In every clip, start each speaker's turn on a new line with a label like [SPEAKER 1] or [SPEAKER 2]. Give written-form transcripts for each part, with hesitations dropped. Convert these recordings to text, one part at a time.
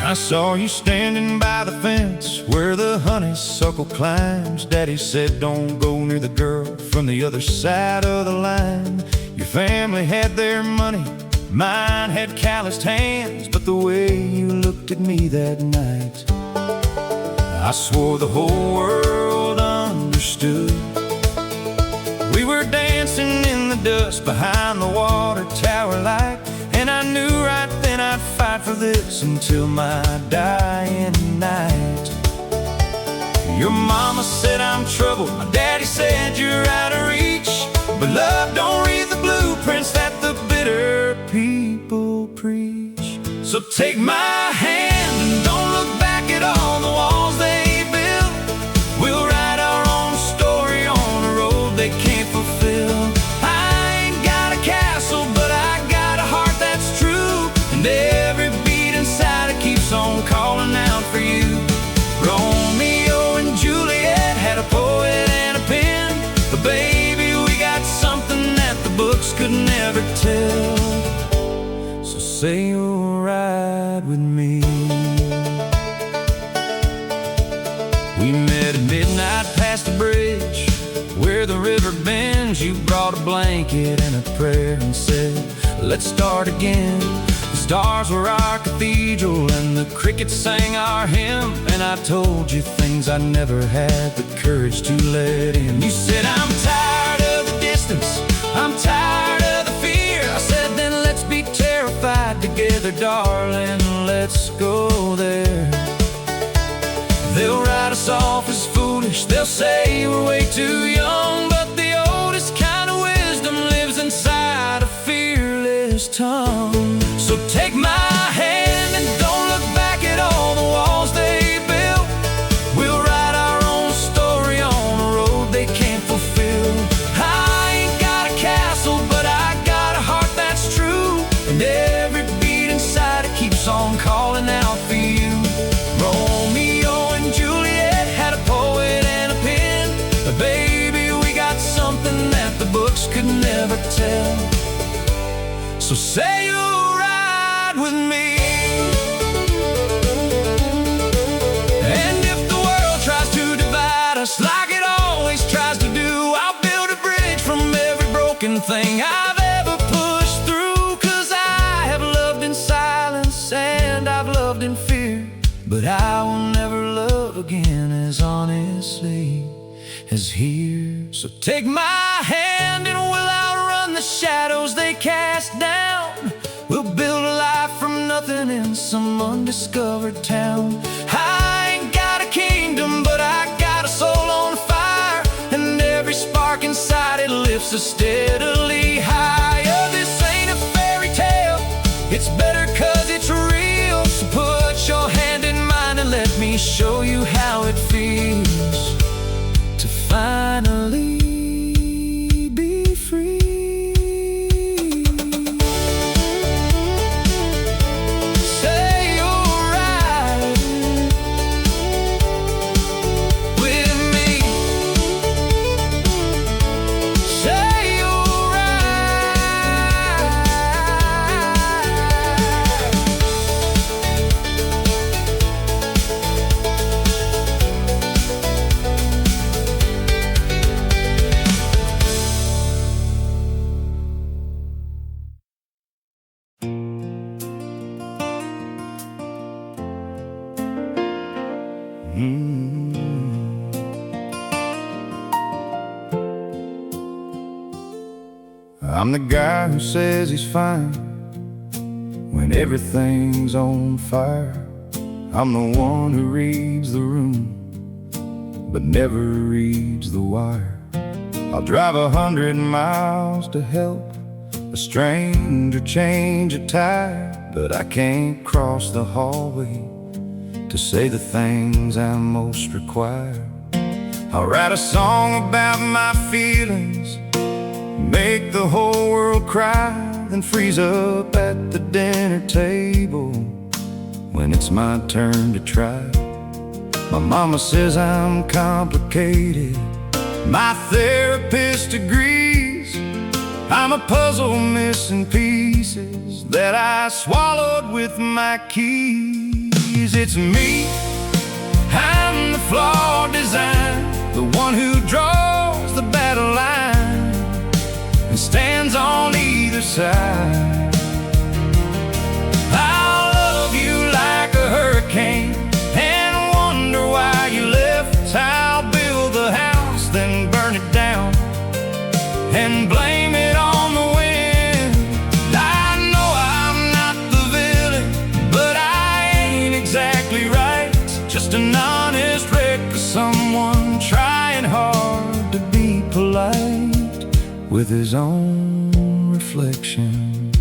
[SPEAKER 1] I saw you standing by the fence where the honeysuckle climbs. Daddy said don't go near the girl from the other side of the line. Your family had their money, mine had calloused hands, but the way you looked at me that night, I swore the whole world understood. We were dancing in the dust behind the water tower light, and I knew right then I'd fight for this until my dying night. Your mama said I'm trouble, my daddy said you're out of reach, but love don't read the blueprints that the bitter people preach. So take my hand and don't look back at all the walls they built. We'll write our own story on a road they can't fulfill. I ain't got a castle, but I got a heart that's true, and every beat inside it keeps on calling out for you. Romeo and Juliet had a poet and a pen, but baby, we got something that the books could never tell. So say you'll ride with me. We met at midnight past the bridge where the river bends. You brought a blanket and a prayer and said, let's start again. The stars were our cathedral and the crickets sang our hymn, and I told you things I never had the courage to let in. You said, I'm tired of the distance, I'm tired of the fear. I said, then let's be terrified together, darling, let's go there. They'll write us off as foolish, they'll say we're way too young, but the oldest kind of wisdom lives inside a fearless tongue. So take my hand and don't look back at all the walls they built. We'll write our own story on a road they can't fulfill. I ain't got a castle, but I got a heart that's true, and every beat inside it keeps on calling out for you. Romeo and Juliet had a poet and a pen, but baby, we got something that the books could never tell. So say you'll ride with me. And if the world tries to divide us like it always tries to do, I'll build a bridge from every broken thing I've ever pushed through. 'Cause I have loved in silence and I've loved in fear, but I will never love again as honestly as here. So take my hand and we'll outrun the shadows they cast down. We'll build a life from nothing in some undiscovered town. I ain't got a kingdom, but I got a soul on fire, and every spark inside it lifts us steadily higher. This ain't a fairy tale, it's better 'cause it's real. So put your hand in mine and let me show you how it feels to finally be free. Say you'll ride with me. Say you'll ride. I'm the guy who says he's fine when everything's on fire. I'm the one who reads the room but never reads the wire. I'll drive 100 miles to help a stranger change a tire, but I can't cross the hallway to say the things I most require. I'll write a song about my feelings, make the whole world cry, then freeze up at the dinner table when it's my turn to try. My mama says I'm complicated, my therapist agrees. I'm a puzzle missing pieces that I swallowed with my keys. melodies. It's me, I'm the flawed design, the one who draws the battle line and stands on either side. I'll love you like a hurricane and wonder why you left. I'll build the house, then burn it down and blame it on the wind. I know I'm not the villain, but I ain't exactly right. Just an honest wreck of someone trying hard to be polite with his own reflection.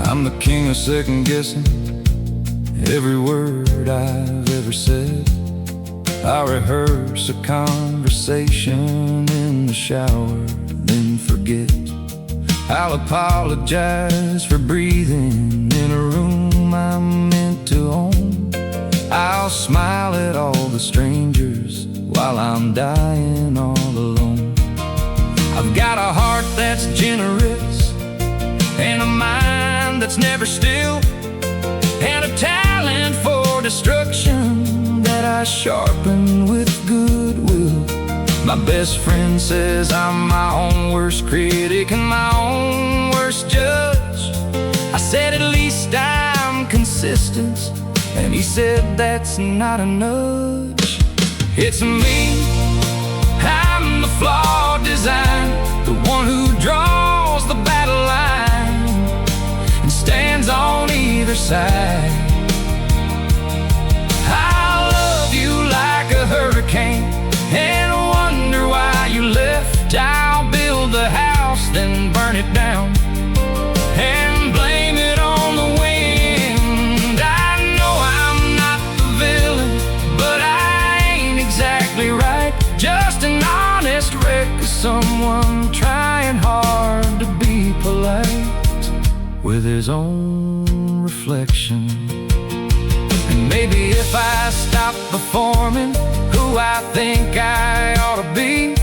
[SPEAKER 1] I'm the king of second guessing every word I've ever said. I rehearse a conversation in the shower, then forget. I'll apologize for breathing in a room I'm meant to own. I'll smile at all the strangers while I'm dying all alone. I've got a heart that's generous and a mind that's never still, and a talent for destruction that I sharpen with goodwill. My best friend says I'm my own worst critic and my own worst judge. I said at least I'm consistent, and he said that's not a nudge. It's me, I'm the flawed design, the one who draws the battle line and stands on either side. I'll love you like a hurricane and wonder why you left. I'll build the house, then burn it down and blame it on the wind. I know I'm not the villain, but I ain't exactly right. Just an honest wreck of someone trying hard to be polite with his own reflection. And maybe if I stop performing who I think I ought to be,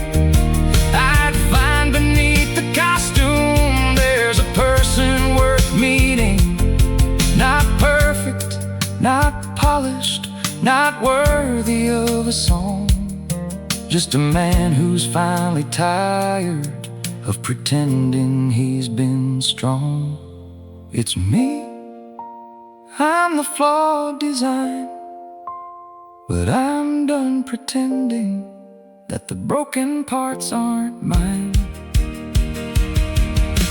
[SPEAKER 1] I'd find beneath the costume there's a person worth meeting. Not perfect, not polished, not worthy of a song. Just a man who's finally tired of pretending he's been strong. It's me, I'm the flawed design, but I'm done pretending that the broken parts aren't mine.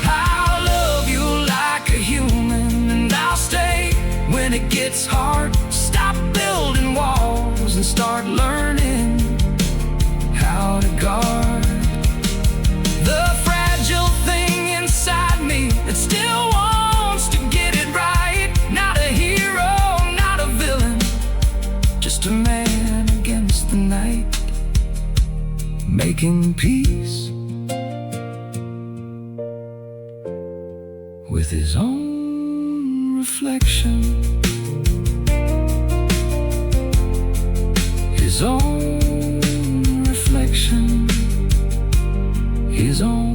[SPEAKER 1] I'll love you like a human, and I'll stay when it gets hard. Stop building walls and start learning how to guard the fragile thing inside me that still wants to get it right. Not a hero, not a villain, just a man against the night, making peace with his own reflection. His own reflection. His own.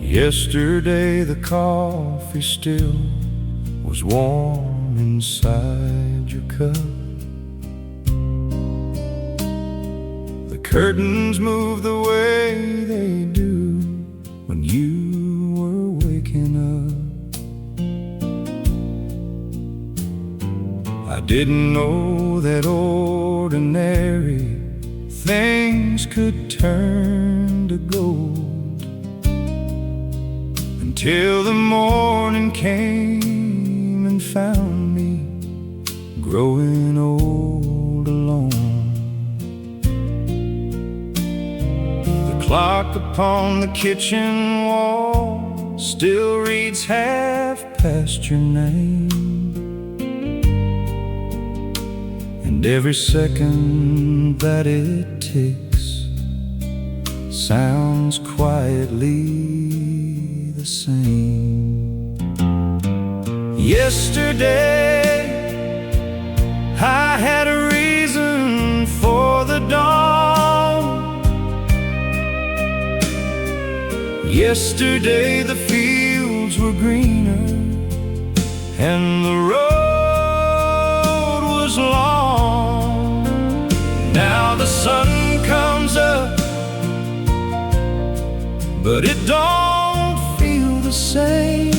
[SPEAKER 1] Yesterday the coffee still was warm inside your cup. The curtains moved the way they do when you were waking up. I didn't know that ordinary things could turn to gold till the morning came and found me growing old alone. The clock upon the kitchen wall still reads half past your name, and and every second that it ticks sounds quietly the same. Yesterday I had a reason for the dawn. Yesterday the fields were greener and the road was long. Now the sun comes up, but it don't feel the same.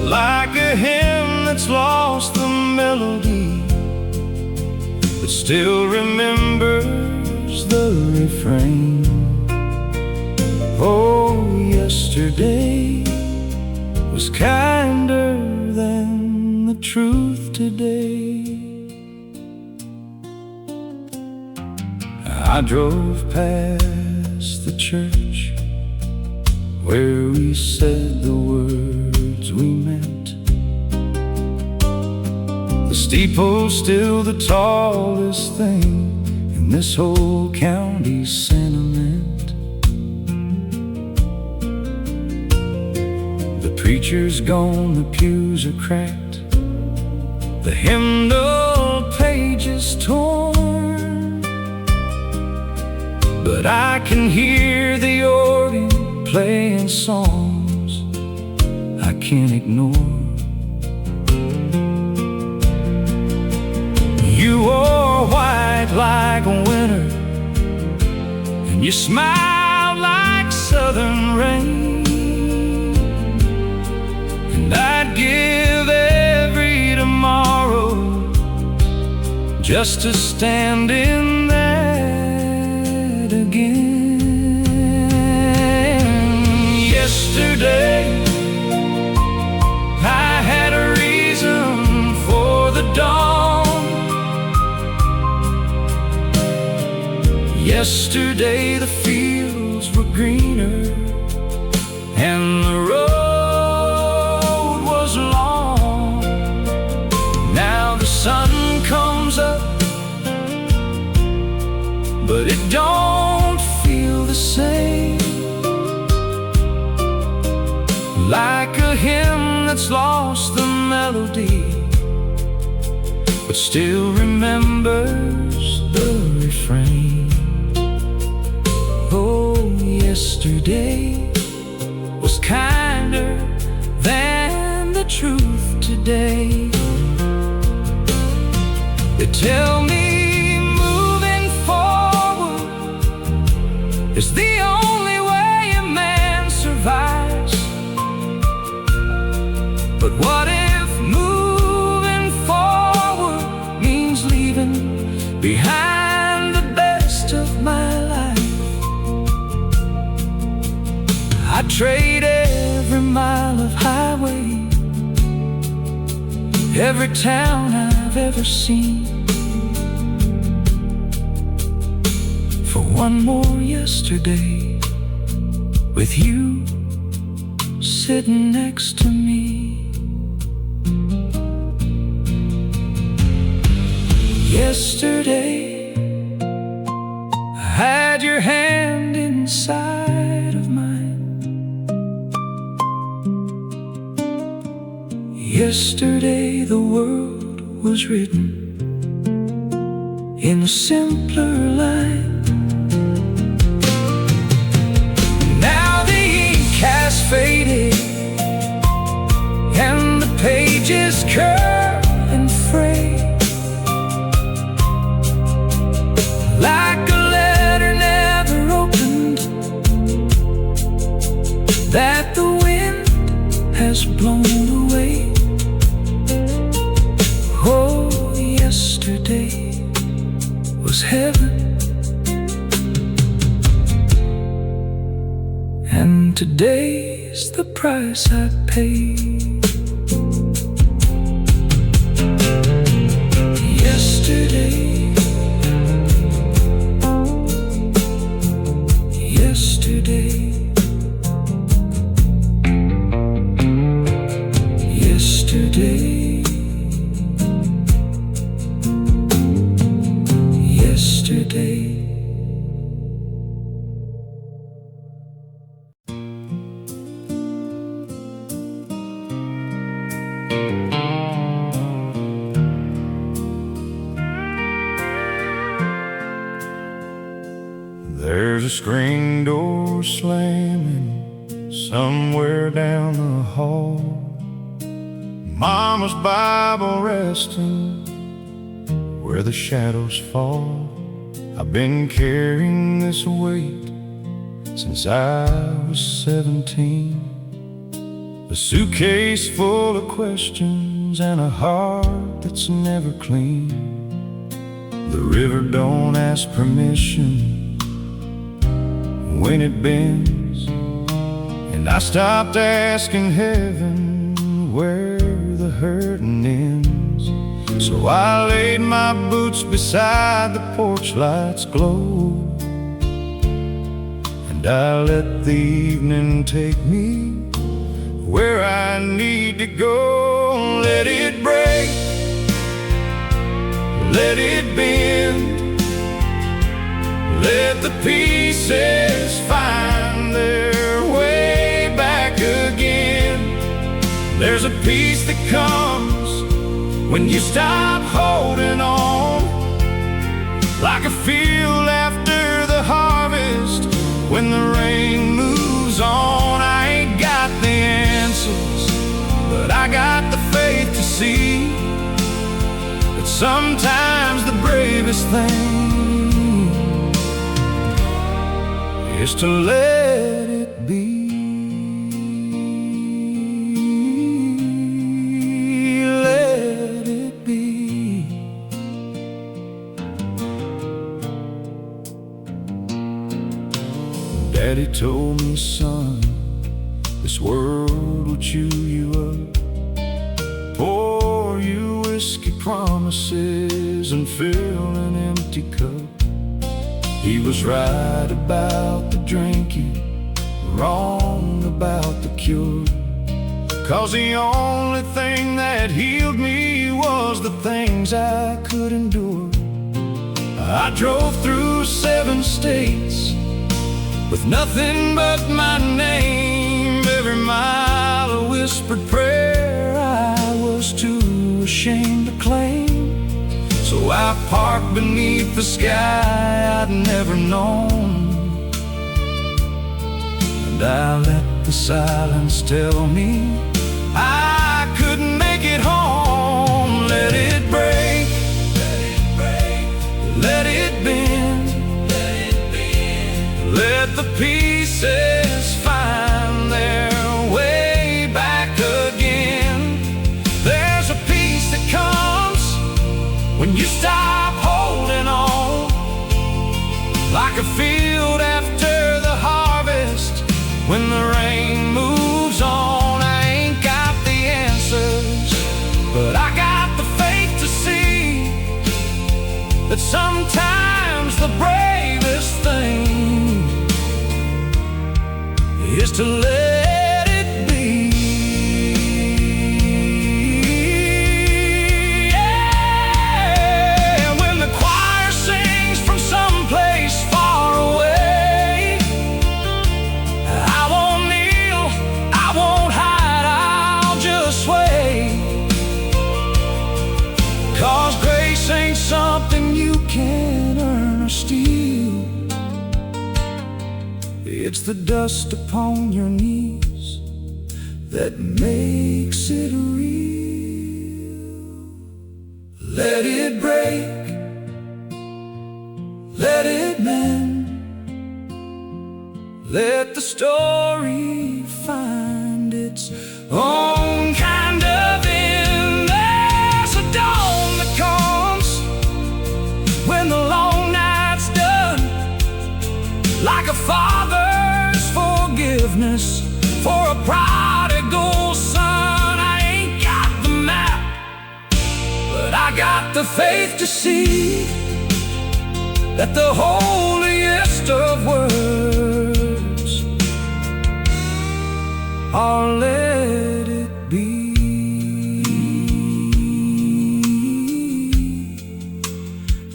[SPEAKER 1] Like a hymn that's lost the melody, but still remembers the refrain. Oh, yesterday was kinder than the truth today. I drove past the church where we said the words we meant. The steeple's still the tallest thing in this whole county's sentiment. The preacher's gone, the pews are cracked, the hymnal page is torn, but I can hear the organ playing songs I can't ignore. You wore white like winter, and you smiled like southern rain, and I'd give every tomorrow just to stand in that again. Yesterday I had a reason for the dawn. Yesterday the fields were greener and the road was long. Now the sun comes up, but it don't feel the same. Like a hymn that's lost the melody, but still remembers the refrain. Oh, yesterday was kinder than the truth today. They tell me moving forward is the only way a man survives. But what if moving forward means leaving behind the best of my life? I'd trade every mile of highway, every town I've ever seen, for one more yesterday with you sitting next to me. Yesterday I had your hand inside of mine. Yesterday the world was written in a simpler line. Now the ink has faded and the pages curl and fray, like a letter never opened that the wind has blown away. Oh, yesterday was heaven, and today's the price I paid. Yesterday, yesterday, yesterday. There's a screen door slamming somewhere down the hall, Mama's Bible resting where the shadows fall. I've been carrying this weight since I was 17, a suitcase full of questions and a heart that's never clean. The river don't ask permission when it bends, and I stopped asking heaven where the hurting ends. So I laid my boots beside the porch light's glow, and I let the evening take me where I need to go. Let it break, let it bend, let the pieces find their way back again. There's a peace that comes when you stop holding on, like a field after the harvest when the rain moves on. I ain't got the answers, but I got the faith to see that sometimes the bravest thing is to let it be. Let it be. Daddy told me, son, this world will chew you up, pour you whiskey promises and fill an empty cup. He was right about the drinking, wrong about the cure, 'cause the only thing that healed me was the things I could endure. I drove through 7 states with nothing but my name, every mile a whispered prayer I was too ashamed to claim. So I parked beneath the sky I'd never known, and I let the silence tell me I couldn't make it home. Let it break, let it break, let it bend, let it bend, let the pieces find their way back again. There's a peace that comes when you stop holding on, like a field after the harvest when the rain moves on. I ain't got the answers, but I got the faith to see that sometimes the bravest thing is to let it be. Something you can't earn or steal. It's the dust upon your knees that makes it real. Let it break, let it mend, let the story find its own kind of end. There's a dawn that comes when the long night's done, like a father's forgiveness for a prodigal son. I ain't got the map, but I got the faith to see that the holiest of words are let it be.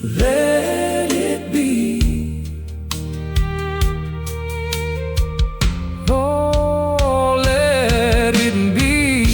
[SPEAKER 1] Let it be. Oh, let it be.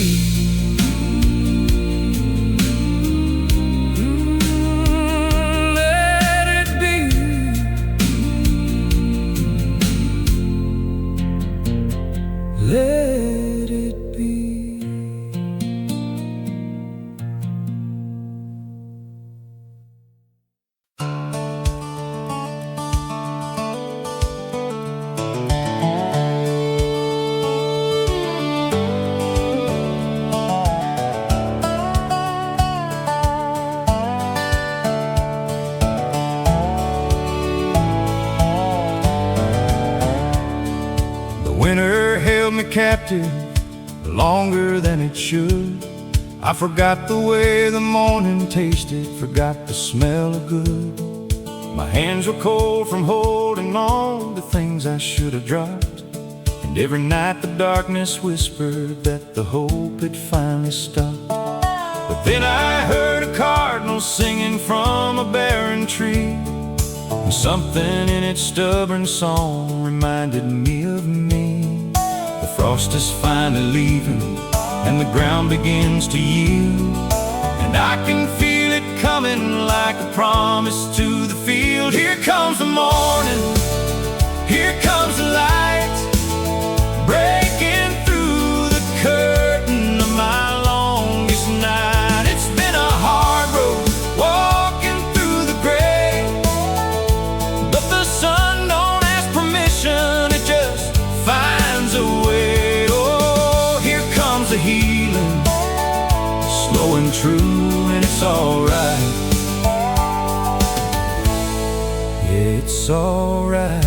[SPEAKER 1] drifted longer than it should. I forgot the way the morning tasted, forgot the smell of good. My hands were cold from holding on to things I should have dropped. And every night the darkness whispered that the hope had finally stopped. But then I heard a cardinal singing from a barren tree, and something in its stubborn song reminded me of me. The frost is finally leaving, and the ground begins to yield, and I can feel it coming like a promise to the field. Here comes the morning, here comes the light, breaking through the curtain of my longest night. It's been a hard road, walking through the gray, but the sun don't ask permission, it just finds a way. Oh, here comes the healing, slow and true, and it's alright. Yeah, it's alright.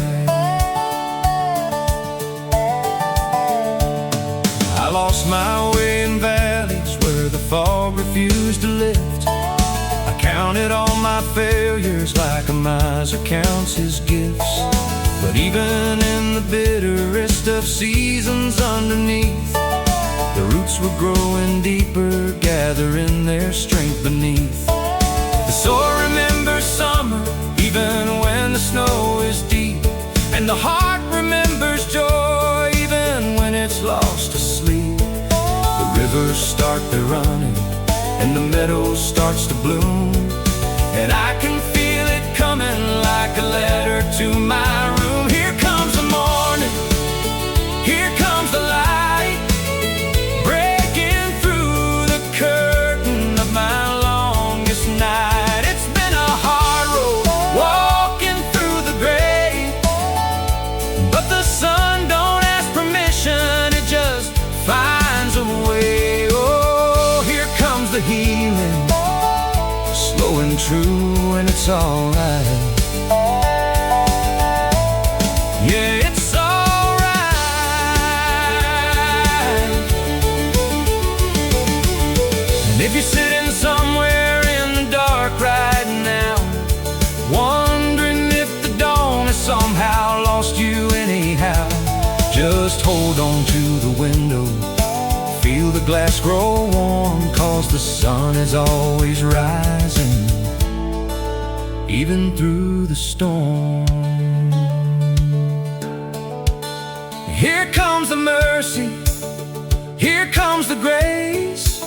[SPEAKER 1] I lost my way in valleys where the fog refused to lift. I counted all my failures like a miser counts his gifts. But even in the bitterest of seasons underneath, the roots were growing deeper, gathering their strength beneath. The soul remembers summer, even when the snow is deep, and the heart remembers joy, even when it's lost to sleep. The rivers start their running, and the meadow starts to bloom, and I can feel it coming like a letter to my room. Here comes the morning, here comes the light, breaking through the curtain of my longest night. It's been a hard road, walking through the gray, but the sun don't ask permission, it just finds a way. Oh, here comes the healing, slow and true, and it's alright. Yeah, it's alright. And if you're sitting somewhere in the dark right now, wondering if the dawn has somehow lost you anyhow, just hold on to the window, feel the glass grow warm, 'cause the sun is always rising, even through the storm. Here comes the mercy, here comes the grace,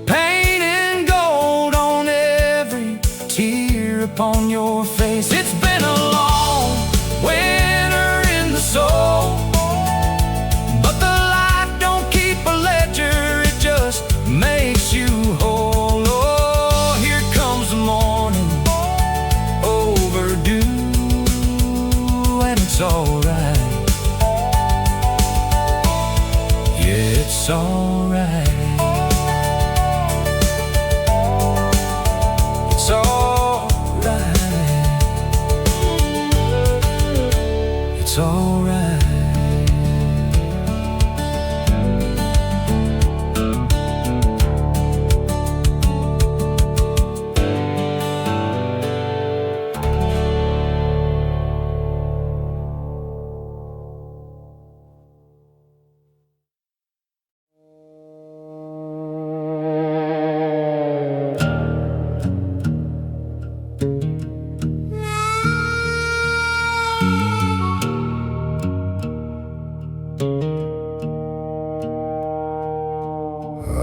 [SPEAKER 1] painting gold on every tear upon your face. It's been a long winter in the soul, but the light don't keep a ledger, it just makes you whole. Oh, here comes the morning, overdue, and it's alright. Yeah, it's alright. It's alright. It's alright.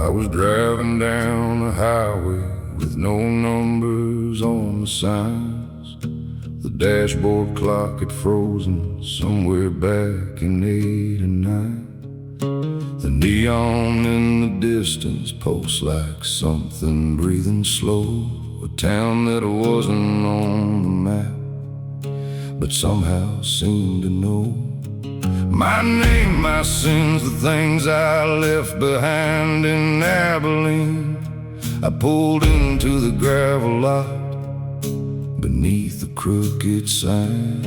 [SPEAKER 1] I was driving down the highway with no numbers on the signs. The dashboard clock had frozen somewhere back in '89. The neon in the distance pulsed like something breathing slow. A town that wasn't on the map, but somehow seemed to know my name, my sins, the things I left behind in Abilene. I pulled into the gravel lot beneath the crooked sign.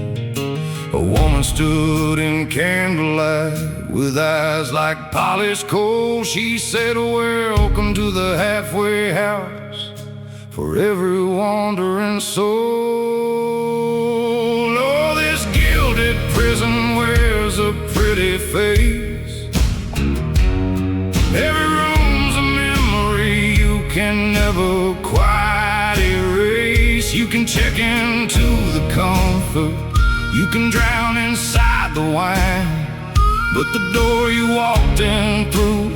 [SPEAKER 1] A woman stood in candlelight with eyes like polished coal. She said, welcome to the halfway house for every wandering soul. Oh, this gilded prison wears a pretty face. Every room's a memory you can never quite erase. You can check into the comfort, you can drown inside the wine, but the door you walked in through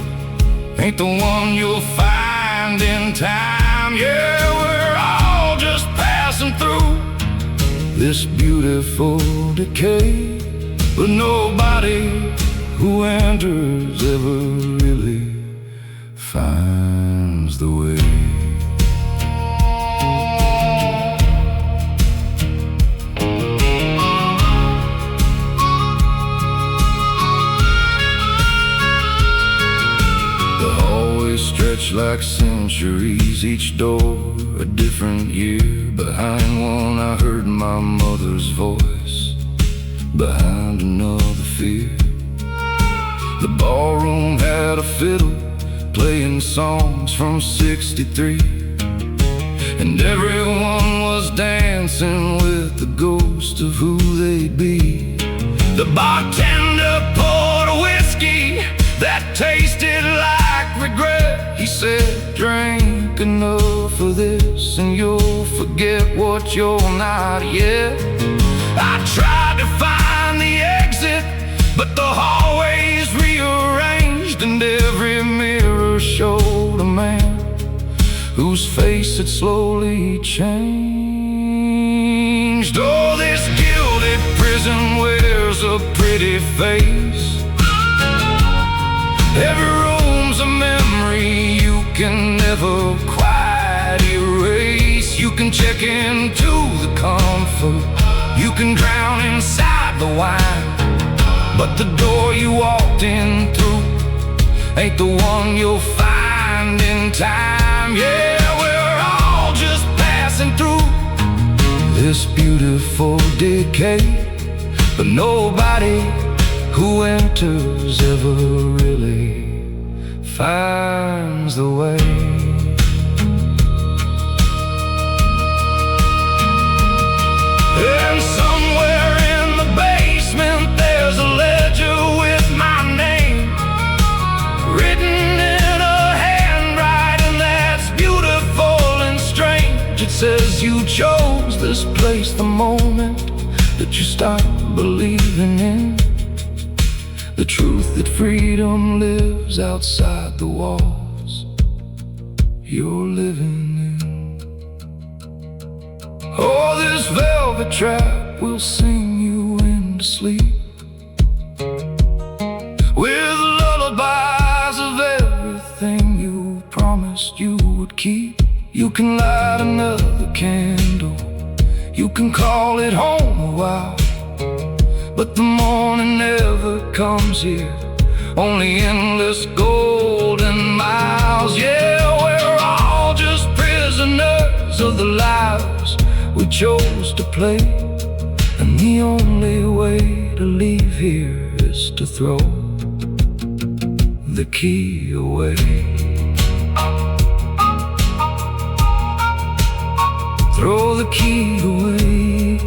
[SPEAKER 1] ain't the one you'll find in time. Yeah, we're all just passing through this beautiful decay, but nobody who enters ever really finds the way. Stretched like centuries, each door a different year. Behind one I heard my mother's voice, behind another fear. The ballroom had a fiddle playing songs from '63, and everyone was dancing with the ghost of who they'd be. The bartender poured a whiskey that tasted like regret. He said, drink enough of this and you'll forget what you're not yet. I tried to find the exit, but the hallway's rearranged, and every mirror showed a man whose face had slowly changed. Oh, this gilded prison wears a pretty face. Every room's a memory you can never quite erase. You can check into the comfort, you can drown inside the wine, but the door you walked in through ain't the one you'll find in time. Yeah, we're all just passing through this beautiful decay, but nobody who enters ever really finds the way. And somewhere in the basement there's a ledger with my name written in a handwriting that's beautiful and strange. It says you chose this place the moment that you start believing in the truth that freedom lives outside the walls you're living in. Oh, this velvet trap will sing you into sleep with lullabies of everything you promised you would keep. You can light another candle, you can call it home a while, but the morning never comes here, only endless golden miles. Yeah, we're all just prisoners of the lives we chose to play, and the only way to leave here is to throw the key away. Throw the key away.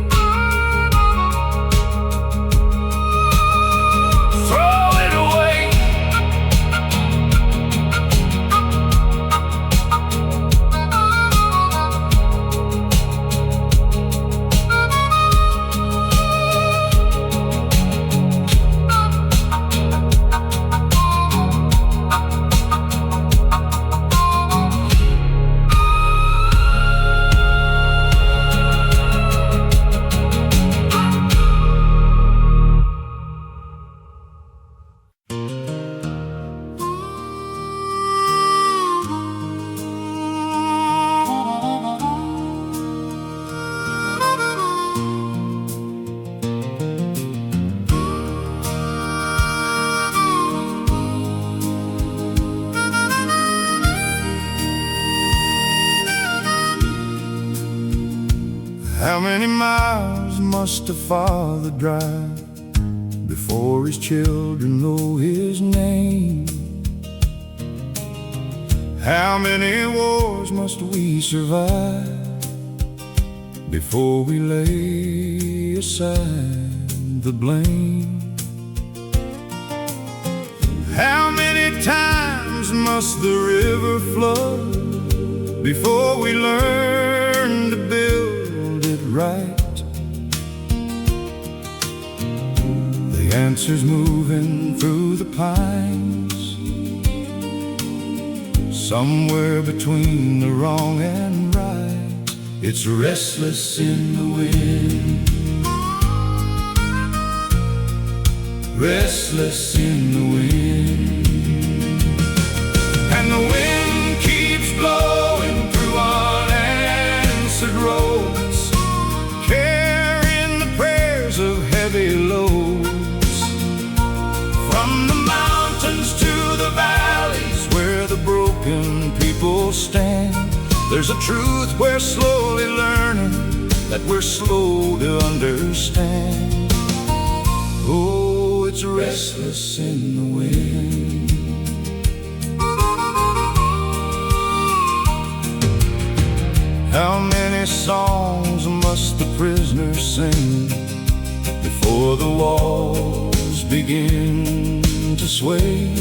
[SPEAKER 2] How many miles
[SPEAKER 1] must a father drive before his children know his name? How many wars must we survive before we lay aside the blame? How many times must the river flood before we learn to build it right? The answer's moving through the pines, somewhere between the wrong and right. It's restless in the wind, restless in the wind. And the wind keeps blowing through unanswered roads, carrying the prayers of heavy loads. From the mountains to the valleys where the broken people stand, there's a truth we're slowly learning, that we're slow to understand. Oh, it's restless in the wind. How many songs must the prisoners sing before the walls begin to sway?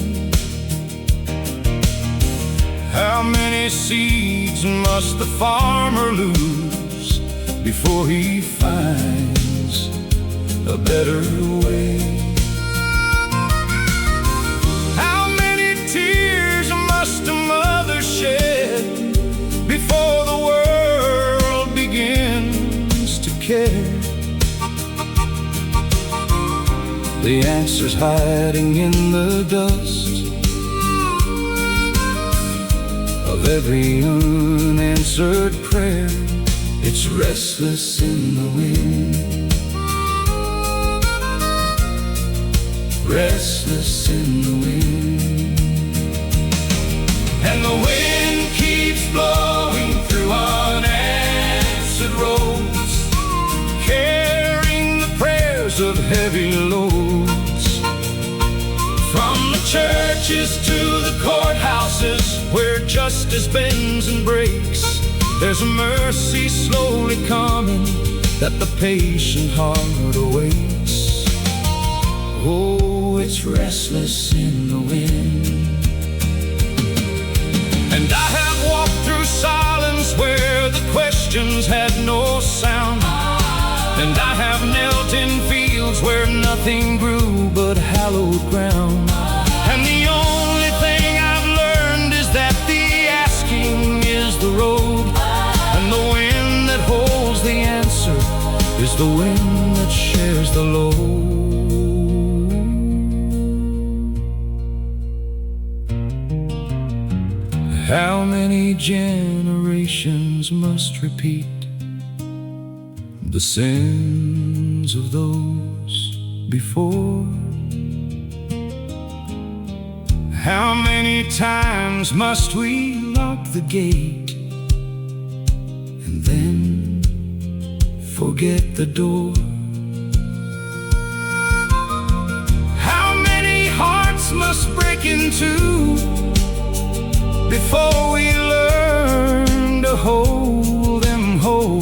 [SPEAKER 1] How many seeds must the farmer lose before he finds a better way? How many tears must a mother shed before the world begins to care? The answer's hiding in the dust of every unanswered prayer. It's restless in the wind, restless in the wind. And the wind keeps blowing through unanswered roads, carrying the prayers of heavy loads. From the churches to the courthouses where justice bends and breaks, there's a mercy slowly coming that the patient heart awaits. Oh, it's restless in the wind. And I have walked through silence where the questions had no sound, and I have knelt in fields where nothing grew but hallowed ground. And the only thing I've learned is that the asking is the road, and the wind that holds the answer is the wind that shares the load. How many generations must repeat the sins of those before? How many times must we lock the gate and then forget the door? How many hearts must break in two before we learn to hold them whole?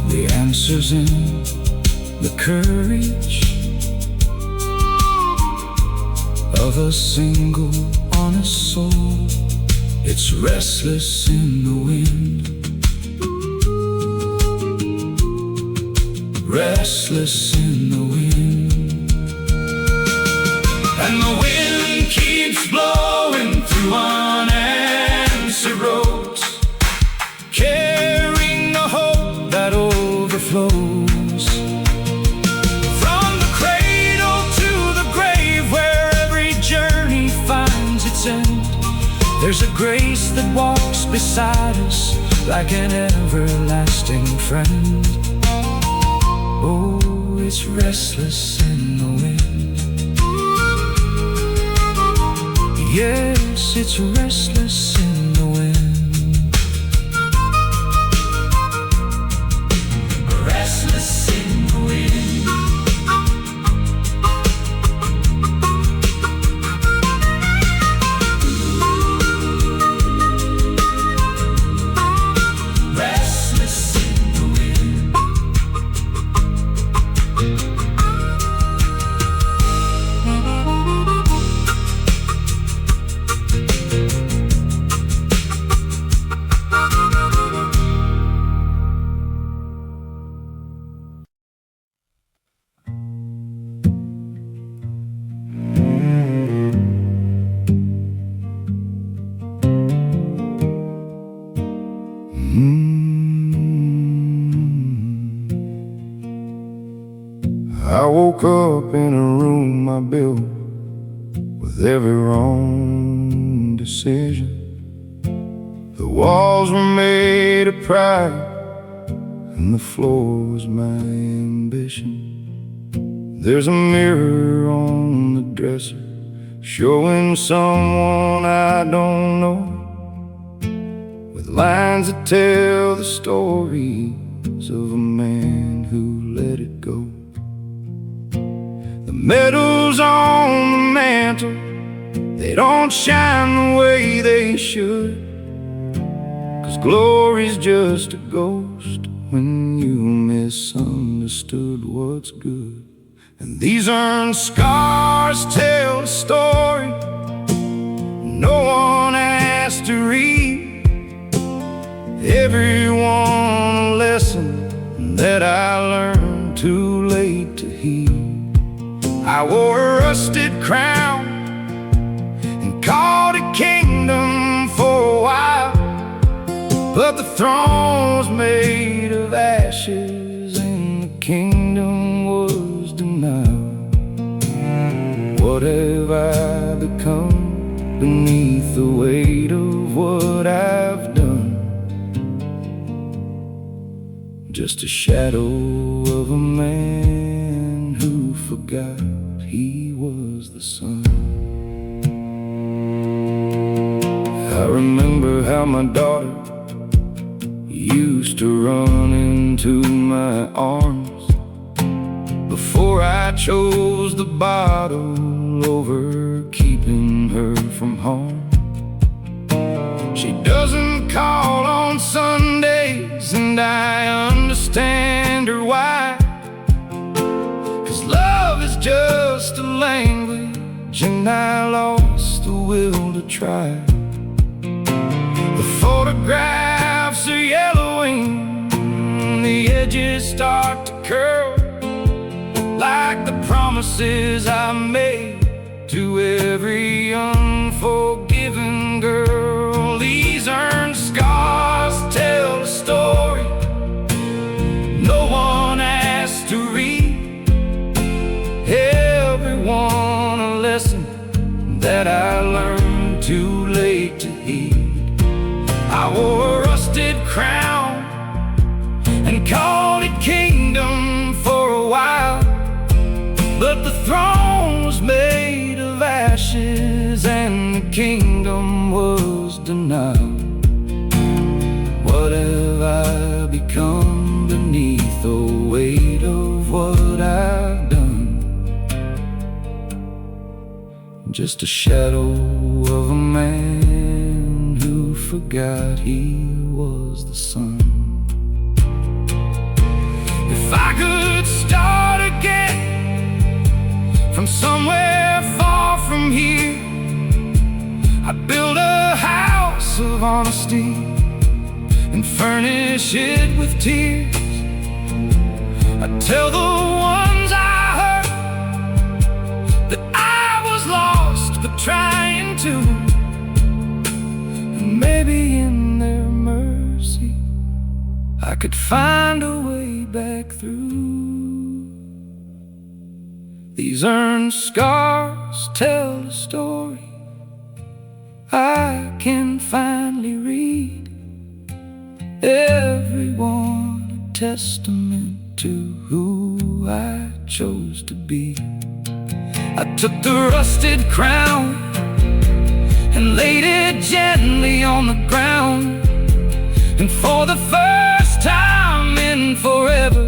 [SPEAKER 1] The answer's in the courage of a single honest soul. It's restless in the wind, restless in the wind. And the wind keeps blowing through unanswered roads, carrying the hope that overflows. From the cradle to the grave, where every journey finds its end, there's a grace that walks beside us like an everlasting friend. Oh, it's restless in the wind. Yes, it's restless in the wind. woke up in a room I built with every wrong decision. The walls were made of pride and the floor was my ambition. There's a mirror on the dresser showing someone I don't know, with lines that tell the stories of a man who let it go. The medals on the mantle, they don't shine the way they should, 'cause glory's just a ghost when you misunderstood what's good. And these earned scars tell a story no one asked to read. Everyone a lesson that I learned too late to heed. I wore a rusted crown and called it kingdom for a while, but the throne was made of ashes and the kingdom was denied. What have I become beneath the weight of what I've done? Just a shadow of a man who forgot he was the sun. I remember how my daughter used to run into my arms before I chose the bottle over keeping her from harm. She doesn't call on Sundays, and I understand her why, 'cause love is just a language and I lost the will to try. The photographs are yellowing, the edges start to curl, like the promises I made to every unforgiven girl. These earned scars tell a story no one asked to read. Everyone a lesson that I learned too late to heed. I wore a rusted crown and called it kingdom for a while, but the throne was made of ashes and the kingdom was denied. What have I become beneath the weight of what I've done? Just a shadow of a man who forgot he was the sun. If I could start again from somewhere far from here, I'd build a house of honesty and furnish it with tears. I'd tell the ones I hurt that I was lost but trying to, and maybe in their mercy I could find a way back through. These earned scars tell a story I can finally read. Everyone a testament to who I chose to be. I took the rusted crown and laid it gently on the ground, and for the first time in forever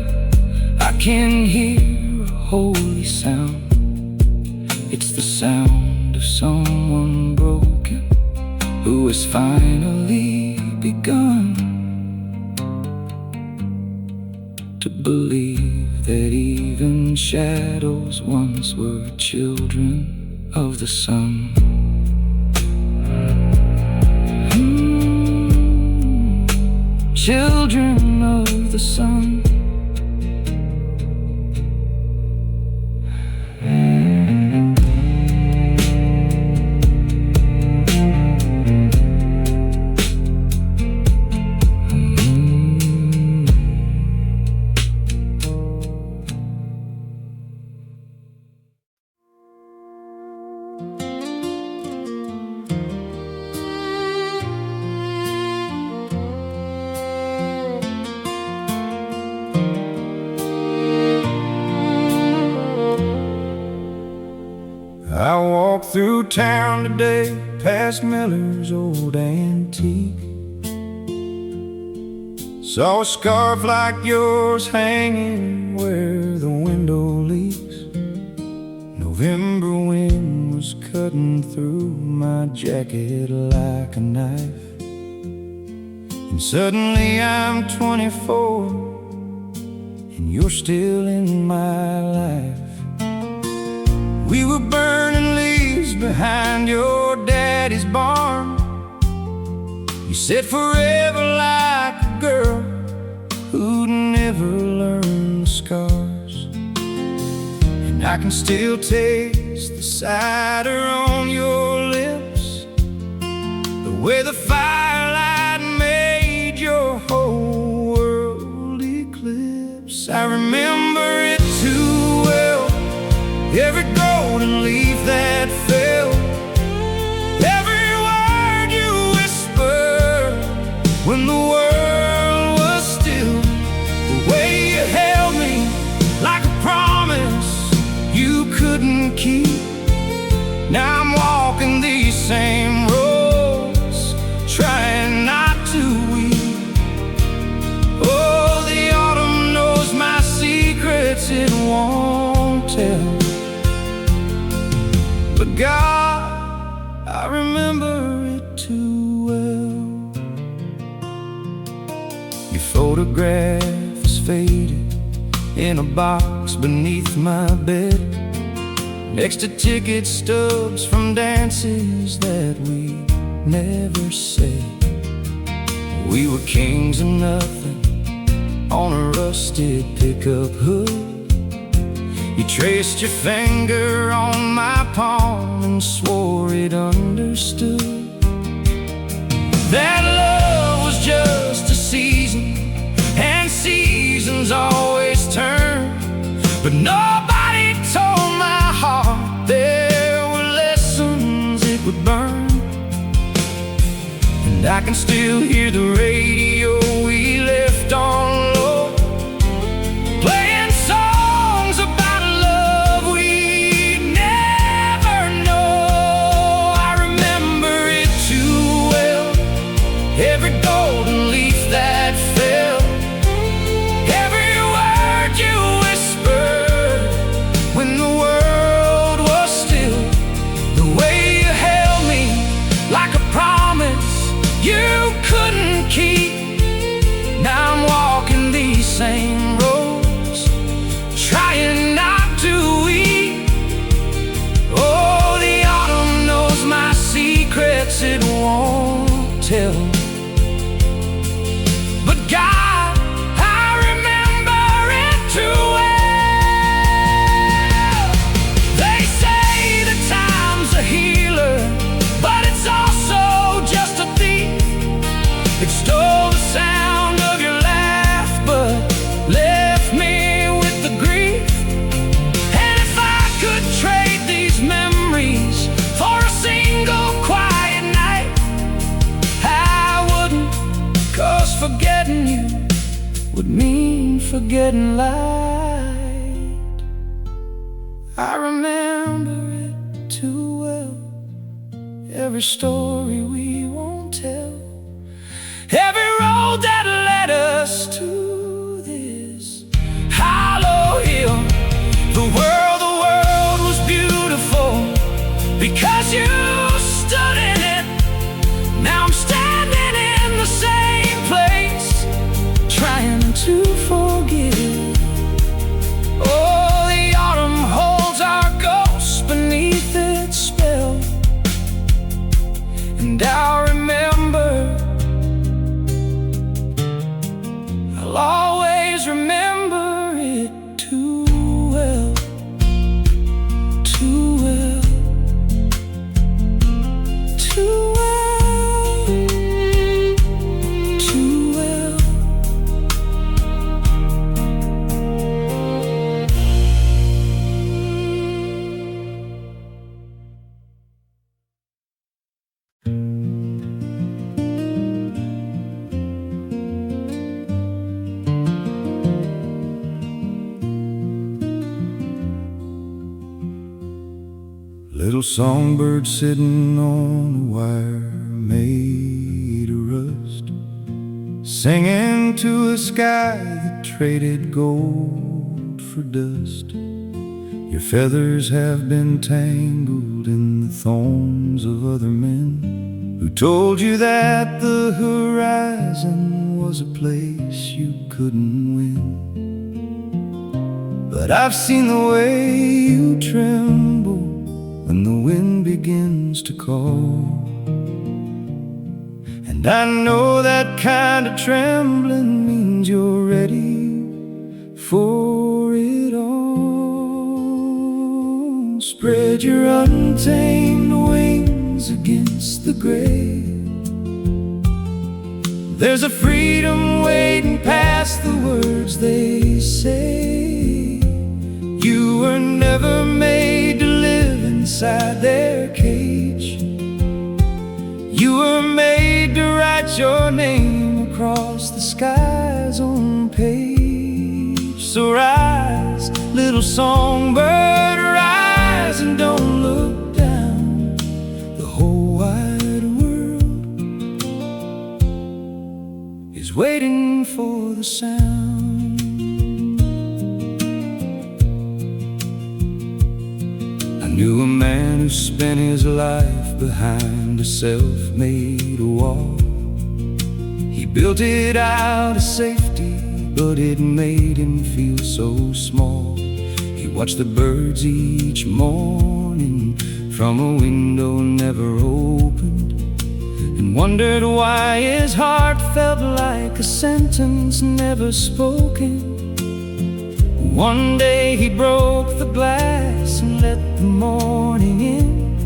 [SPEAKER 1] I can hear a holy sound. It's the sound of someone broken who has finally begun to believe that even shadows once were children of the sun. Children of the sun. through town today, past Miller's old antique. Saw a scarf like yours hanging where the window leaks. November wind was cutting through my jacket like a knife. And suddenly I'm 24 and you're still in my life. We were burning leaves behind your daddy's barn. You said forever like a girl who'd never learn the scars. And I can still taste the cider on your lips, the way the firelight made your whole world eclipse. I remember it too well, every golden leaf that fell, every word you whispered when the world was still, the way you held me like a promise you couldn't keep. Now I'm walking these same roads, trying not to weep. Oh, the autumn knows my secrets, it won't tell. But God, I remember it too well. Your photograph is faded in a box beneath my bed, next to ticket stubs from dances that we never said. We were kings of nothing on a rusted pickup hood. You traced your finger on my palm and swore it understood that love was just a season, and seasons always turn. But nobody told my heart there were lessons it would burn. And I can still hear the radio we left on low, playing songs about a love we'd never know. I remember it too well, every golden leaf that fell, every word you whispered when the world was still, the way you held me like a promise you couldn't keep. Now I'm walking these same roads, trying not to weep. Oh, the autumn knows my secrets, it won't tell. But God, I remember it too well. They say that time's a healer, but it's also just a thief. It stole the sound of your laugh, but left me with the grief. And if I could trade these memories for a single quiet night, I wouldn't, 'cause forgetting you would mean forgetting light. I remember it too well, every story we won't tell, every road that led us to this hollow hill. The world was beautiful because you stood in it. Now I'm standing in the same place, trying to forget. Oh, the autumn holds our ghosts beneath its spell, and I'll remember, I'll always remember it too well, too well, too well, too well. songbird sitting on a wire made of rust, singing to a sky that traded gold for dust. Your feathers have been tangled in the thorns of other men who told you that the horizon was a place you couldn't win. But I've seen the way you tremble when the wind begins to call, and I know that kind of trembling means you're ready for it all. Spread your untamed wings against the grave. There's a freedom waiting past the words they say. You were never made to live inside their cage. You were made to write your name across the sky's own page. So rise, little songbird, rise and don't look down. The whole wide world is waiting for the sound. I knew a man who spent his life behind a self-made wall. He built it out of safety, but it made him feel so small. He watched the birds each morning from a window never opened, and wondered why his heart felt like a sentence never spoken. One day he broke the glass and let the morning in,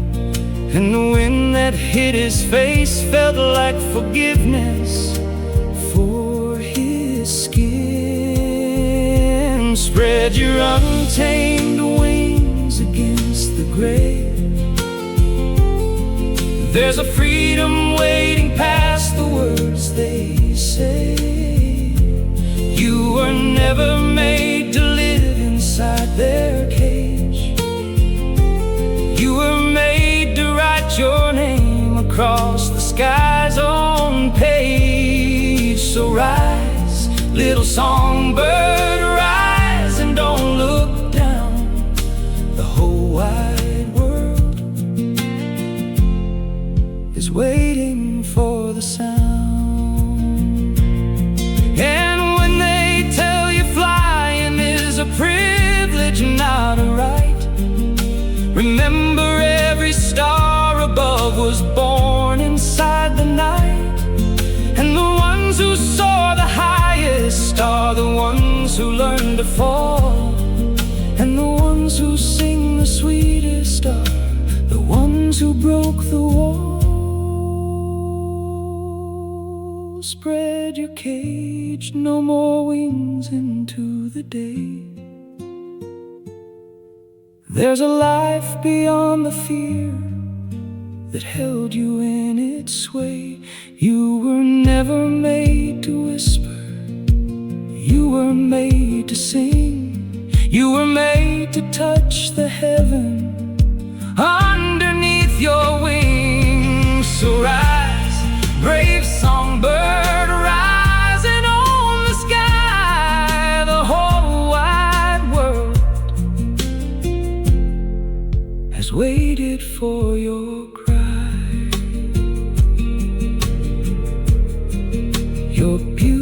[SPEAKER 1] and the wind that hit his face felt like forgiveness for his skin. Spread your untamed wings against the grave. There's a freedom waiting past the words they say. You were never made to live inside their cage. You were made to write your name across the sky's own page. So rise, little songbird, rise and don't look down. The whole wide world is waiting for the sound. And when they tell you flying is a privilege, not a right, remember every star above was born inside the night. And the ones who soar the highest are the ones who learn to fall, and the ones who sing the sweetest are the ones who broke the wall. Spread your cage, no more wings into the day. There's a life beyond the fear that held you in its sway. You were never made to whisper, you were made to sing. You were made to touch the heaven underneath your wings. So rise, brave songbird, rise and own the sky. The whole wide world has waited for your cry. Your beauty